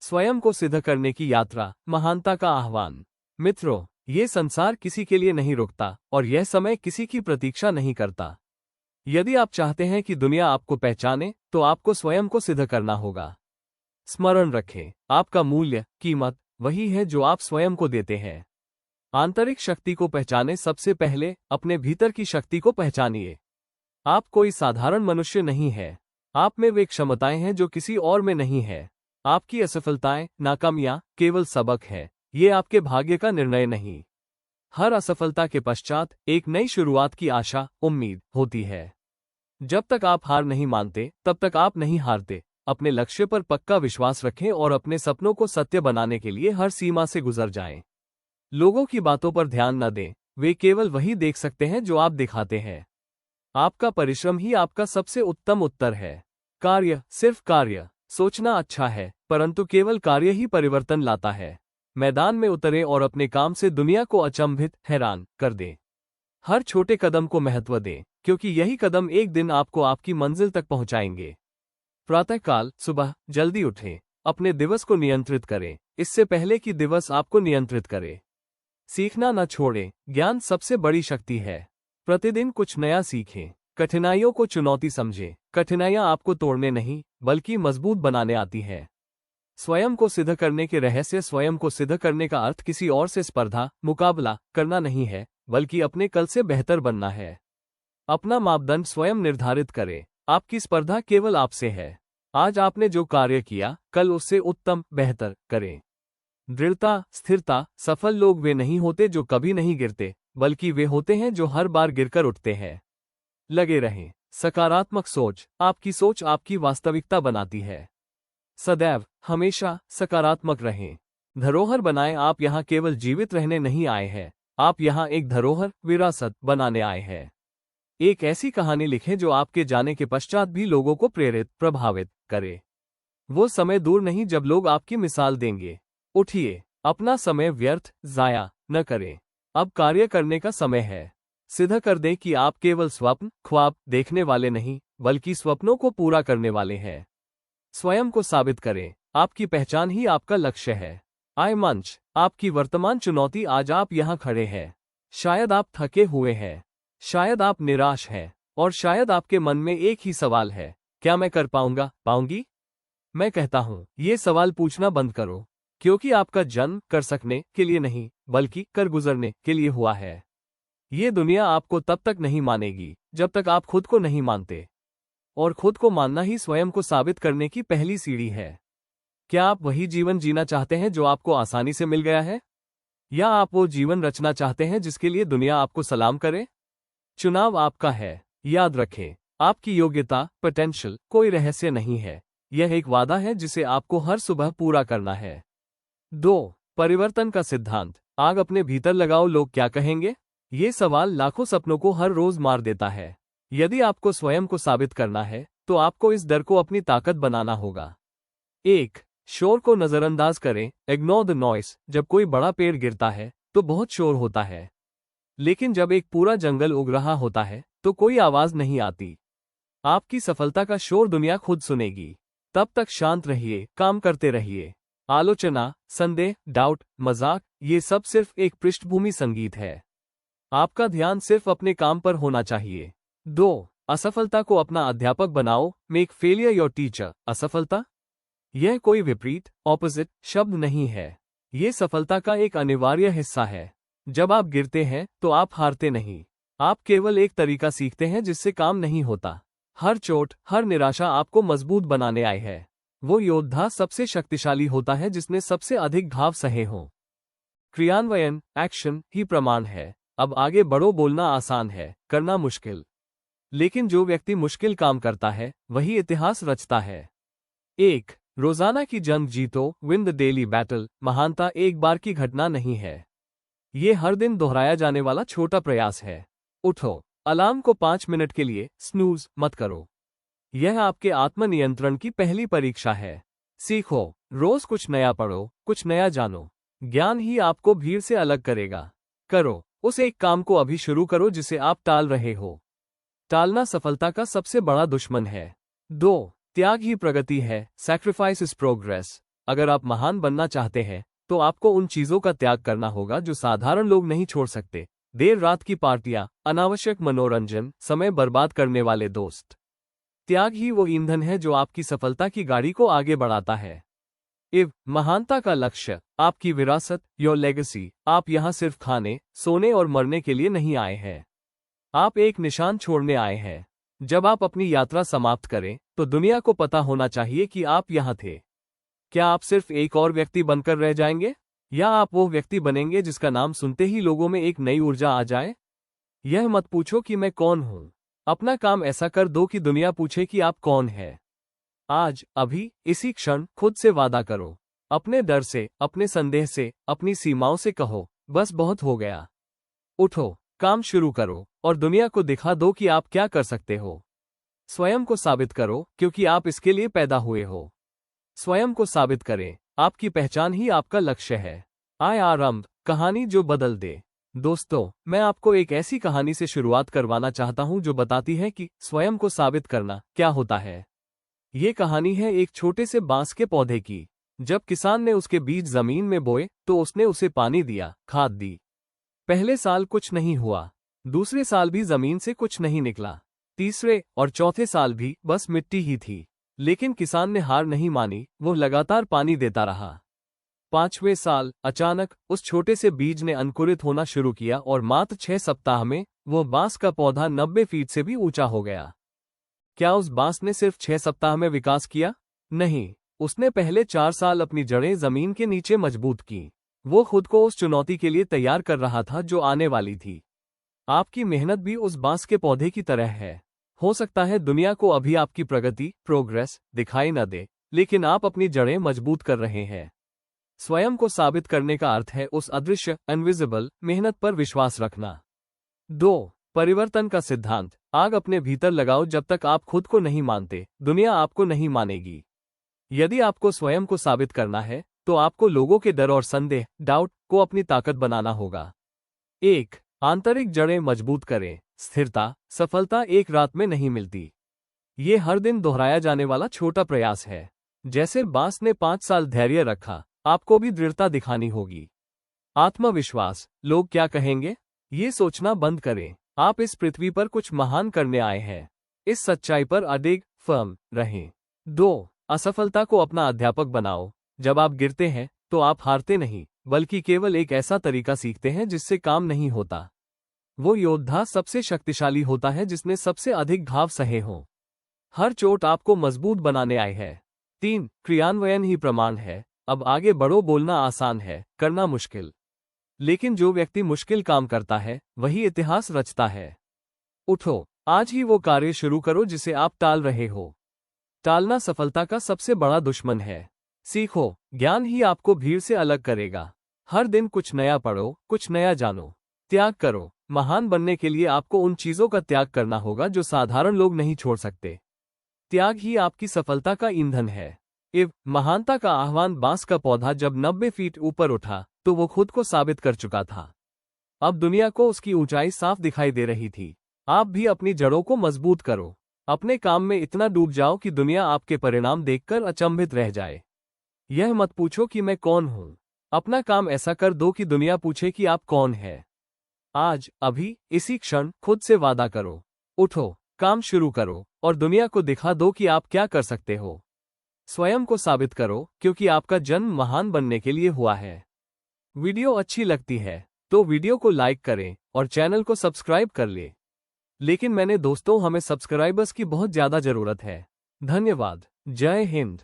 स्वयं को सिद्ध करने की यात्रा, महानता का आह्वान। मित्रों, ये संसार किसी के लिए नहीं रुकता और यह समय किसी की प्रतीक्षा नहीं करता। यदि आप चाहते हैं कि दुनिया आपको पहचाने, तो आपको स्वयं को सिद्ध करना होगा। स्मरण रखें, आपका मूल्य, कीमत वही है जो आप स्वयं को देते हैं। आंतरिक शक्ति को पहचाने सबसे पहले अपने भीतर की शक्ति को पहचानिए। आप कोई साधारण मनुष्य नहीं है। आप में वे क्षमताएं हैं जो किसी और में नहीं है। आपकी असफलताएं, नाकामियां केवल सबक है, ये आपके भाग्य का निर्णय नहीं। हर असफलता के पश्चात एक नई शुरुआत की आशा, उम्मीद होती है। जब तक आप हार नहीं मानते, तब तक आप नहीं हारते। अपने लक्ष्य पर पक्का विश्वास रखें और अपने सपनों को सत्य बनाने के लिए हर सीमा से गुजर जाएं। लोगों की बातों पर ध्यान न दें, वे केवल वही देख सकते हैं जो आप दिखाते हैं। आपका परिश्रम ही आपका सबसे उत्तम उत्तर है। कार्य, सिर्फ कार्य। सोचना अच्छा है, परंतु केवल कार्य ही परिवर्तन लाता है। मैदान में उतरें और अपने काम से दुनिया को अचंभित, हैरान कर दें। हर छोटे कदम को महत्व दें, क्योंकि यही कदम एक दिन आपको आपकी मंजिल तक पहुंचाएंगे। प्रातःकाल, सुबह, जल्दी उठें। अपने दिवस को नियंत्रित करें, इससे पहले कि दिवस आपको नियंत्रित करे। सीखना न छोड़ें, ज्ञान सबसे बड़ी शक्ति है। प्रतिदिन कुछ नया सीखें। कठिनाइयों को चुनौती समझें। कठिनाइयां आपको तोड़ने नहीं, बल्कि मजबूत बनाने आती है। स्वयं को सिद्ध करने के रहस्य। स्वयं को सिद्ध करने का अर्थ किसी और से स्पर्धा, मुकाबला करना नहीं है, बल्कि अपने कल से बेहतर बनना है। अपना मापदंड स्वयं निर्धारित करें। आपकी स्पर्धा केवल आपसे है। आज आपने जो कार्य किया, कल उससे उत्तम, बेहतर करें। दृढ़ता, स्थिरता। सफल लोग वे नहीं होते जो कभी नहीं गिरते, बल्कि वे होते हैं जो हर बार गिरकर उठते हैं। लगे रहें। सकारात्मक सोच। आपकी सोच आपकी वास्तविकता बनाती है। सदैव, हमेशा सकारात्मक रहें। धरोहर बनाएं। आप यहाँ केवल जीवित रहने नहीं आए हैं, आप यहाँ एक धरोहर, विरासत बनाने आए हैं। एक ऐसी कहानी लिखें जो आपके जाने के पश्चात भी लोगों को प्रेरित, प्रभावित करे। वो समय दूर नहीं जब लोग आपकी मिसाल देंगे। उठिए, अपना समय व्यर्थ, जाया न करें। अब कार्य करने का समय है। सिद्ध कर दें कि आप केवल स्वप्न, ख्वाब देखने वाले नहीं, बल्कि स्वप्नों को पूरा करने वाले हैं। स्वयं को साबित करें। आपकी पहचान ही आपका लक्ष्य है। आय मंच, आपकी वर्तमान चुनौती। आज आप यहाँ खड़े हैं। शायद आप थके हुए हैं, शायद आप निराश हैं, और शायद आपके मन में एक ही सवाल है, क्या मैं कर पाऊंगा, पाऊंगी? मैं कहता हूं, ये सवाल पूछना बंद करो, क्योंकि आपका जन्म कर सकने के लिए नहीं, बल्कि कर गुजरने के लिए हुआ है। ये दुनिया आपको तब तक नहीं मानेगी जब तक आप खुद को नहीं मानते, और खुद को मानना ही स्वयं को साबित करने की पहली सीढ़ी है। क्या आप वही जीवन जीना चाहते हैं जो आपको आसानी से मिल गया है, या आप वो जीवन रचना चाहते हैं जिसके लिए दुनिया आपको सलाम करे? चुनाव आपका है। याद रखें, आपकी योग्यता, पोटेंशियल कोई रहस्य नहीं है, यह एक वादा है जिसे आपको हर सुबह पूरा करना है। 2. परिवर्तन का सिद्धांत। आग अपने भीतर लगाओ, लोग क्या कहेंगे? ये सवाल लाखों सपनों को हर रोज मार देता है। यदि आपको स्वयं को साबित करना है, तो आपको इस डर को अपनी ताकत बनाना होगा। 1. शोर को नजरअंदाज करें। Ignore the noise. जब कोई बड़ा पेड़ गिरता है, तो बहुत शोर होता है, लेकिन जब एक पूरा जंगल उग रहा होता है, तो कोई आवाज नहीं आती। आपकी सफलता का शोर दुनिया खुद सुनेगी। तब तक शांत रहिए, काम करते रहिए। आलोचना, संदेह, डाउट, मजाक, ये सब सिर्फ एक पृष्ठभूमि संगीत है। आपका ध्यान सिर्फ अपने काम पर होना चाहिए। 2. असफलता को अपना अध्यापक बनाओ। Make failure your teacher. असफलता, यह कोई विपरीत, ऑपोजिट शब्द नहीं है। ये सफलता का एक अनिवार्य हिस्सा है। जब आप गिरते हैं, तो आप हारते नहीं, आप केवल एक तरीका सीखते हैं जिससे काम नहीं होता। हर चोट, हर निराशा आपको मजबूत बनाने आई है। वो योद्धा सबसे शक्तिशाली होता है जिसने सबसे अधिक घाव सहे हों। क्रियान्वयन, एक्शन ही प्रमाण है। अब आगे बढ़ो। बोलना आसान है, करना मुश्किल। लेकिन जो व्यक्ति मुश्किल काम करता है, वही इतिहास रचता है। 1. रोजाना की जंग जीतो। Win the daily battle. महानता एक बार की घटना नहीं है, ये हर दिन दोहराया जाने वाला छोटा प्रयास है। उठो, अलार्म को 5 मिनट के लिए स्नूज मत करो। यह आपके आत्मनियंत्रण की पहली परीक्षा है। सीखो, रोज कुछ नया पढ़ो, कुछ नया जानो। ज्ञान ही आपको भीड़ से अलग करेगा। करो, उस एक काम को अभी शुरू करो जिसे आप टाल रहे हो। टालना सफलता का सबसे बड़ा दुश्मन है। 2. त्याग ही प्रगति है। Sacrifice is progress. अगर आप महान बनना चाहते हैं तो आपको उन चीजों का त्याग करना होगा जो साधारण लोग नहीं छोड़ सकते। देर रात की पार्टियां, अनावश्यक मनोरंजन, समय बर्बाद करने वाले दोस्त। त्याग ही वो ईंधन है जो आपकी सफलता की गाड़ी को आगे बढ़ाता है। महानता का लक्ष्य, आपकी विरासत, योर लेगेसी। आप यहाँ सिर्फ खाने, सोने और मरने के लिए नहीं आए हैं। आप एक निशान छोड़ने आए हैं। जब आप अपनी यात्रा समाप्त करें तो दुनिया को पता होना चाहिए कि आप यहाँ थे। क्या आप सिर्फ एक और व्यक्ति बनकर रह जाएंगे, या आप वो व्यक्ति बनेंगे जिसका नाम सुनते ही लोगों में एक नई ऊर्जा आ जाए? यह मत पूछो कि मैं कौन हूं। अपना काम ऐसा कर दो कि दुनिया पूछे कि आप कौन है। आज, अभी, इसी क्षण खुद से वादा करो। अपने डर से, अपने संदेह से, अपनी सीमाओं से कहो, बस बहुत हो गया। उठो, काम शुरू करो और दुनिया को दिखा दो कि आप क्या कर सकते हो। स्वयं को साबित करो, क्योंकि आप इसके लिए पैदा हुए हो। स्वयं को साबित करें, आपकी पहचान ही आपका लक्ष्य है। आरंभ, कहानी जो बदल दे। दोस्तों, मैं आपको एक ऐसी कहानी से शुरुआत करवाना चाहता हूं जो बताती है कि स्वयं को साबित करना क्या होता है। ये कहानी है एक छोटे से बांस के पौधे की। जब किसान ने उसके बीज जमीन में बोए तो उसने उसे पानी दिया, खाद दी। पहले साल कुछ नहीं हुआ, दूसरे साल भी जमीन से कुछ नहीं निकला, तीसरे और चौथे साल भी बस मिट्टी ही थी। लेकिन किसान ने हार नहीं मानी, वो लगातार पानी देता रहा। पांचवें साल अचानक उस छोटे से बीज ने अंकुरित होना शुरू किया और मात्र 6 सप्ताह में वो बांस का पौधा 90 फीट से भी ऊंचा हो गया। क्या उस बांस ने सिर्फ 6 सप्ताह में विकास किया? नहीं, उसने पहले 4 साल अपनी जड़ें जमीन के नीचे मजबूत की। वो खुद को उस चुनौती के लिए तैयार कर रहा था जो आने वाली थी। आपकी मेहनत भी उस बांस के पौधे की तरह है। हो सकता है दुनिया को अभी आपकी प्रगति, प्रोग्रेस दिखाई न दे, लेकिन आप अपनी जड़ें मजबूत कर रहे हैं। स्वयं को साबित करने का अर्थ है उस अदृश्य, इनविजिबल मेहनत पर विश्वास रखना। 2. परिवर्तन का सिद्धांत। आग अपने भीतर लगाओ। जब तक आप खुद को नहीं मानते, दुनिया आपको नहीं मानेगी। यदि आपको स्वयं को साबित करना है तो आपको लोगों के डर और संदेह, डाउट, को अपनी ताकत बनाना होगा। 1. आंतरिक जड़ें मजबूत करें। स्थिरता, सफलता एक रात में नहीं मिलती। ये हर दिन दोहराया जाने वाला छोटा प्रयास है। जैसे बांस ने 5 साल धैर्य रखा, आपको भी दृढ़ता दिखानी होगी। आत्मविश्वास, लोग क्या कहेंगे, ये सोचना बंद करें। आप इस पृथ्वी पर कुछ महान करने आए हैं। इस सच्चाई पर अडिग, फर्म रहें। 2. असफलता को अपना अध्यापक बनाओ। जब आप गिरते हैं तो आप हारते नहीं, बल्कि केवल एक ऐसा तरीका सीखते हैं जिससे काम नहीं होता। वो योद्धा सबसे शक्तिशाली होता है जिसने सबसे अधिक घाव सहे हों। हर चोट आपको मजबूत बनाने आई है। 3. क्रियान्वयन ही प्रमाण है। अब आगे बढ़ो। बोलना आसान है, करना मुश्किल। लेकिन जो व्यक्ति मुश्किल काम करता है वही इतिहास रचता है। उठो, आज ही वो कार्य शुरू करो जिसे आप टाल रहे हो। टालना सफलता का सबसे बड़ा दुश्मन है। सीखो, ज्ञान ही आपको भीड़ से अलग करेगा। हर दिन कुछ नया पढ़ो, कुछ नया जानो। त्याग करो। महान बनने के लिए आपको उन चीजों का त्याग करना होगा जो साधारण लोग नहीं छोड़ सकते। त्याग ही आपकी सफलता का ईंधन है। महानता का आह्वान। बांस का पौधा जब 90 फीट ऊपर उठा तो वो खुद को साबित कर चुका था। अब दुनिया को उसकी ऊंचाई साफ दिखाई दे रही थी। आप भी अपनी जड़ों को मजबूत करो। अपने काम में इतना डूब जाओ कि दुनिया आपके परिणाम देखकर अचंभित रह जाए। यह मत पूछो कि मैं कौन हूं। अपना काम ऐसा कर दो कि दुनिया पूछे कि आप कौन है। आज, अभी, इसी क्षण खुद से वादा करो। उठो, काम शुरू करो और दुनिया को दिखा दो कि आप क्या कर सकते हो। स्वयं को साबित करो, क्योंकि आपका जन्म महान बनने के लिए हुआ है। वीडियो अच्छी लगती है तो वीडियो को लाइक करें और चैनल को सब्सक्राइब कर ले। लेकिन दोस्तों, हमें सब्सक्राइबर्स की बहुत ज्यादा जरूरत है। धन्यवाद। जय हिंद।